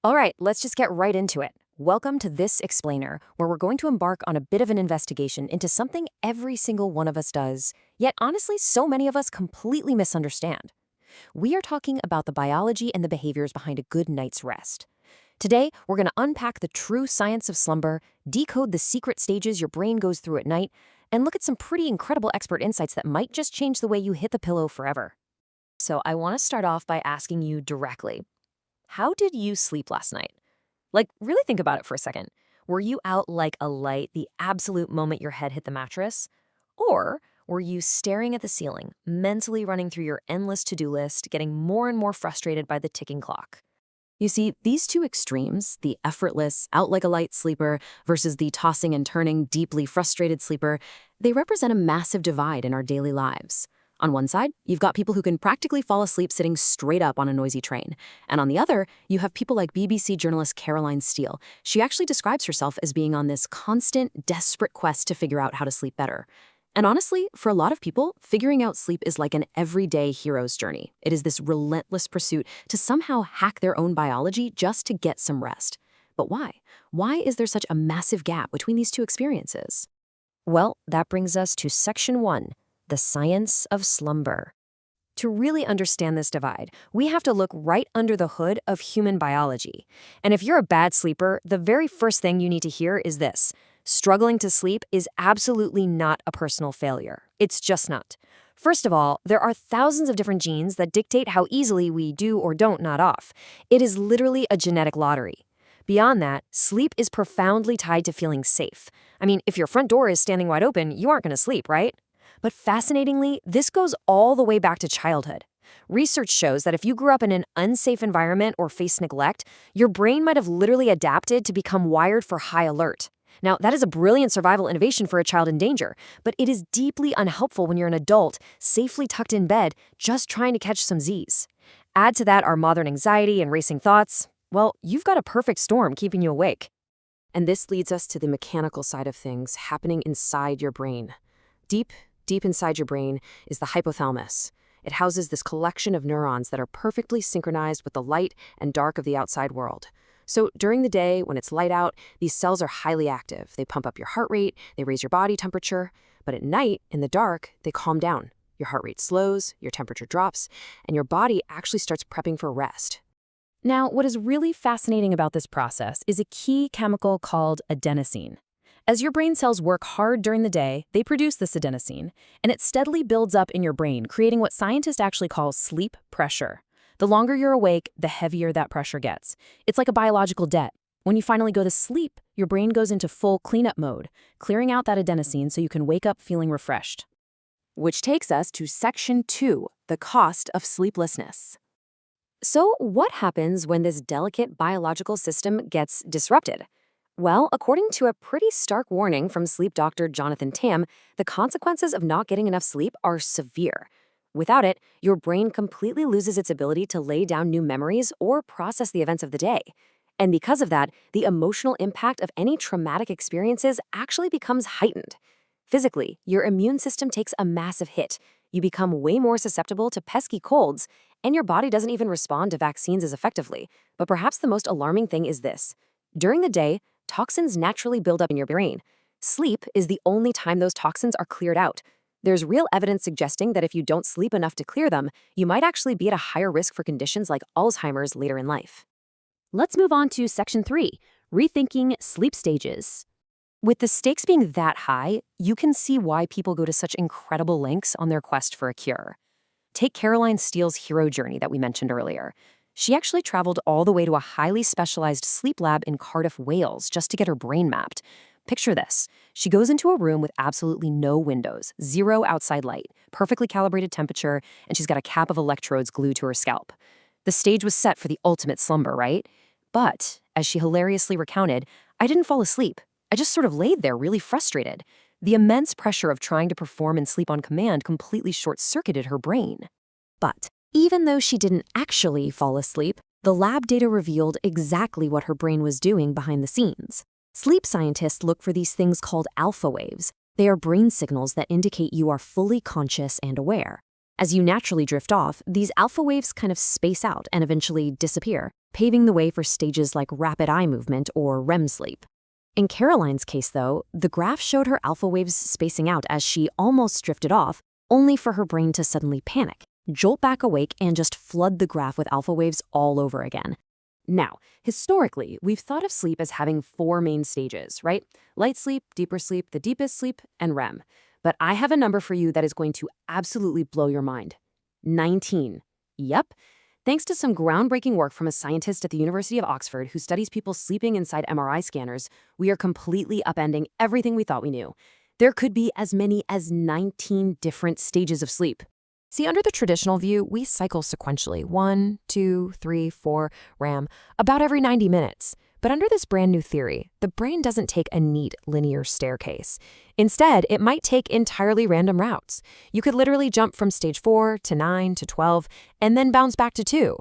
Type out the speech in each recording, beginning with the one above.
All right, let's just get right into it. Welcome to This Explainer, where we're going to embark on a bit of an investigation into something every single one of us does, yet honestly, so many of us completely misunderstand. We are talking about the biology and the behaviors behind a good night's rest. Today, we're going to unpack the true science of slumber, decode the secret stages your brain goes through at night, and look at some pretty incredible expert insights that might just change the way you hit the pillow forever. So, I want to start off by asking you directly, how did you sleep last night? Like, really think about it for a second. Were you out like a light the absolute moment your head hit the mattress? Or were you staring at the ceiling, mentally running through your endless to-do list, getting more and more frustrated by the ticking clock? You see, these two extremes, the effortless, out like a light sleeper versus the tossing and turning, deeply frustrated sleeper, they represent a massive divide in our daily lives. On one side, you've got people who can practically fall asleep sitting straight up on a noisy train. And on the other, you have people like BBC journalist Caroline Steele. She actually describes herself as being on this constant, desperate quest to figure out how to sleep better. And honestly, for a lot of people, figuring out sleep is like an everyday hero's journey. It is this relentless pursuit to somehow hack their own biology just to get some rest. But why? Why is there such a massive gap between these two experiences? Well, that brings us to Section 1, the science of slumber. To really understand this divide, we have to look right under the hood of human biology. And if you're a bad sleeper, the very first thing you need to hear is this: struggling to sleep is absolutely not a personal failure. It's just not. First of all, there are thousands of different genes that dictate how easily we do or don't nod off. It is literally a genetic lottery. Beyond that, sleep is profoundly tied to feeling safe. I mean, if your front door is standing wide open, you aren't going to sleep, right? But fascinatingly, this goes all the way back to childhood. Research shows that if you grew up in an unsafe environment or faced neglect, your brain might have literally adapted to become wired for high alert. Now, that is a brilliant survival innovation for a child in danger, but it is deeply unhelpful when you're an adult, safely tucked in bed, just trying to catch some Z's. Add to that our modern anxiety and racing thoughts. Well, you've got a perfect storm keeping you awake. And this leads us to the mechanical side of things happening inside your brain. Deep inside your brain is the hypothalamus. It houses this collection of neurons that are perfectly synchronized with the light and dark of the outside world. So during the day, when it's light out, these cells are highly active. They pump up your heart rate, they raise your body temperature. But at night, in the dark, they calm down. Your heart rate slows, your temperature drops, and your body actually starts prepping for rest. Now, what is really fascinating about this process is a key chemical called adenosine. As your brain cells work hard during the day, they produce this adenosine, and it steadily builds up in your brain, creating what scientists actually call sleep pressure. The longer you're awake, the heavier that pressure gets. It's like a biological debt. When you finally go to sleep, your brain goes into full cleanup mode, clearing out that adenosine so you can wake up feeling refreshed. Which takes us to Section 2, the cost of sleeplessness. So what happens when this delicate biological system gets disrupted? Well, according to a pretty stark warning from sleep doctor Jonathan Tam, the consequences of not getting enough sleep are severe. Without it, your brain completely loses its ability to lay down new memories or process the events of the day. And because of that, the emotional impact of any traumatic experiences actually becomes heightened. Physically, your immune system takes a massive hit. You become way more susceptible to pesky colds, and your body doesn't even respond to vaccines as effectively. But perhaps the most alarming thing is this: during the day, toxins naturally build up in your brain. Sleep is the only time those toxins are cleared out. There's real evidence suggesting that if you don't sleep enough to clear them, you might actually be at a higher risk for conditions like Alzheimer's later in life. Let's move on to Section 3, rethinking sleep stages. With the stakes being that high, you can see why people go to such incredible lengths on their quest for a cure. Take Caroline Steele's hero journey that we mentioned earlier. She actually traveled all the way to a highly specialized sleep lab in Cardiff, Wales, just to get her brain mapped. Picture this. She goes into a room with absolutely no windows, zero outside light, perfectly calibrated temperature, and she's got a cap of electrodes glued to her scalp. The stage was set for the ultimate slumber, right? But, as she hilariously recounted, I didn't fall asleep. I just sort of laid there really frustrated. The immense pressure of trying to perform and sleep on command completely short-circuited her brain. But even though she didn't actually fall asleep, the lab data revealed exactly what her brain was doing behind the scenes. Sleep scientists look for these things called alpha waves. They are brain signals that indicate you are fully conscious and aware. As you naturally drift off, these alpha waves kind of space out and eventually disappear, paving the way for stages like rapid eye movement or REM sleep. In Caroline's case, though, the graph showed her alpha waves spacing out as she almost drifted off, only for her brain to suddenly panic, jolt back awake, and just flood the graph with alpha waves all over again. Now, historically, we've thought of sleep as having 4 main stages, right? Light sleep, deeper sleep, the deepest sleep, and REM. But I have a number for you that is going to absolutely blow your mind. 19. Yep. Thanks to some groundbreaking work from a scientist at the University of Oxford who studies people sleeping inside MRI scanners, we are completely upending everything we thought we knew. There could be as many as 19 different stages of sleep. See, under the traditional view, we cycle sequentially, 1, 2, 3, 4, REM, about every 90 minutes. But under this brand new theory, the brain doesn't take a neat linear staircase. Instead, it might take entirely random routes. You could literally jump from stage 4 to 9 to 12 and then bounce back to 2.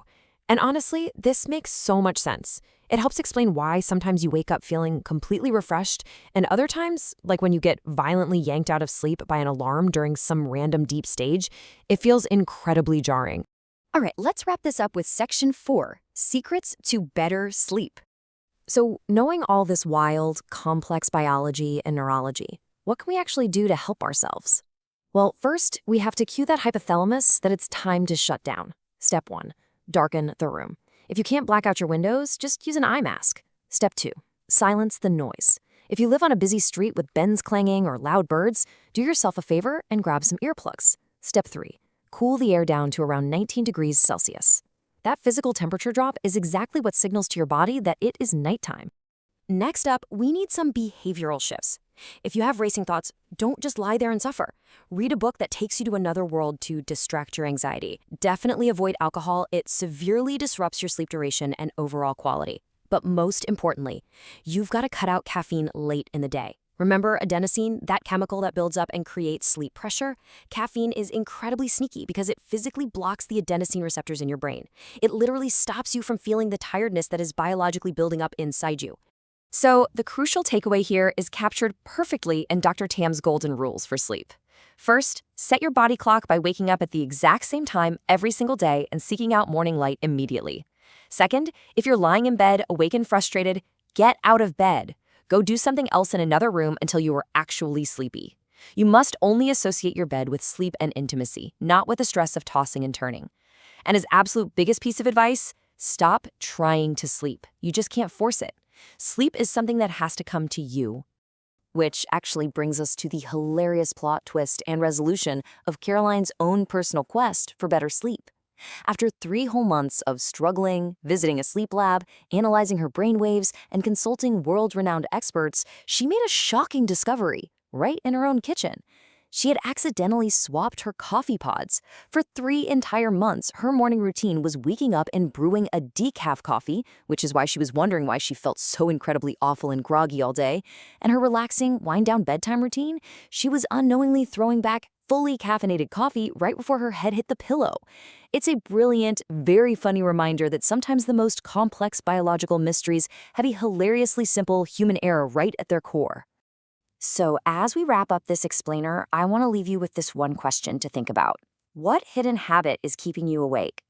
And honestly, this makes so much sense. It helps explain why sometimes you wake up feeling completely refreshed, and other times, like when you get violently yanked out of sleep by an alarm during some random deep stage, it feels incredibly jarring. All right, let's wrap this up with section 4, secrets to better sleep. So, knowing all this wild, complex biology and neurology, what can we actually do to help ourselves? Well, first, we have to cue that hypothalamus that it's time to shut down. Step 1, darken the room. If you can't black out your windows, just use an eye mask. Step 2, silence the noise. If you live on a busy street with bends clanging or loud birds, do yourself a favor and grab some earplugs. Step 3, cool the air down to around 19 degrees Celsius. That physical temperature drop is exactly what signals to your body that it is nighttime. Next up, we need some behavioral shifts. If you have racing thoughts, don't just lie there and suffer. Read a book that takes you to another world to distract your anxiety. Definitely avoid alcohol. It severely disrupts your sleep duration and overall quality. But most importantly, you've got to cut out caffeine late in the day. Remember adenosine, that chemical that builds up and creates sleep pressure? Caffeine is incredibly sneaky because it physically blocks the adenosine receptors in your brain. It literally stops you from feeling the tiredness that is biologically building up inside you. So, the crucial takeaway here is captured perfectly in Dr. Tam's golden rules for sleep. First, set your body clock by waking up at the exact same time every single day and seeking out morning light immediately. Second, if you're lying in bed, awake and frustrated, get out of bed. Go do something else in another room until you are actually sleepy. You must only associate your bed with sleep and intimacy, not with the stress of tossing and turning. And his absolute biggest piece of advice, stop trying to sleep. You just can't force it. Sleep is something that has to come to you. Which actually brings us to the hilarious plot twist and resolution of Caroline's own personal quest for better sleep. After 3 whole months of struggling, visiting a sleep lab, analyzing her brainwaves, and consulting world-renowned experts, she made a shocking discovery right in her own kitchen. She had accidentally swapped her coffee pods. For 3 entire months, her morning routine was waking up and brewing a decaf coffee, which is why she was wondering why she felt so incredibly awful and groggy all day. And her relaxing, wind-down bedtime routine, she was unknowingly throwing back fully caffeinated coffee right before her head hit the pillow. It's a brilliant, very funny reminder that sometimes the most complex biological mysteries have a hilariously simple human error right at their core. So as we wrap up this explainer, I want to leave you with this one question to think about. What hidden habit is keeping you awake?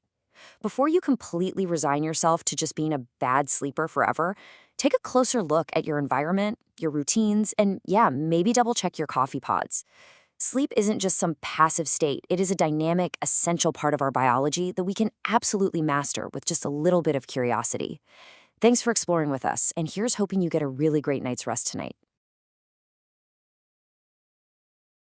Before you completely resign yourself to just being a bad sleeper forever, take a closer look at your environment, your routines, and maybe double check your coffee pods. Sleep isn't just some passive state. It is a dynamic, essential part of our biology that we can absolutely master with just a little bit of curiosity. Thanks for exploring with us, and here's hoping you get a really great night's rest tonight.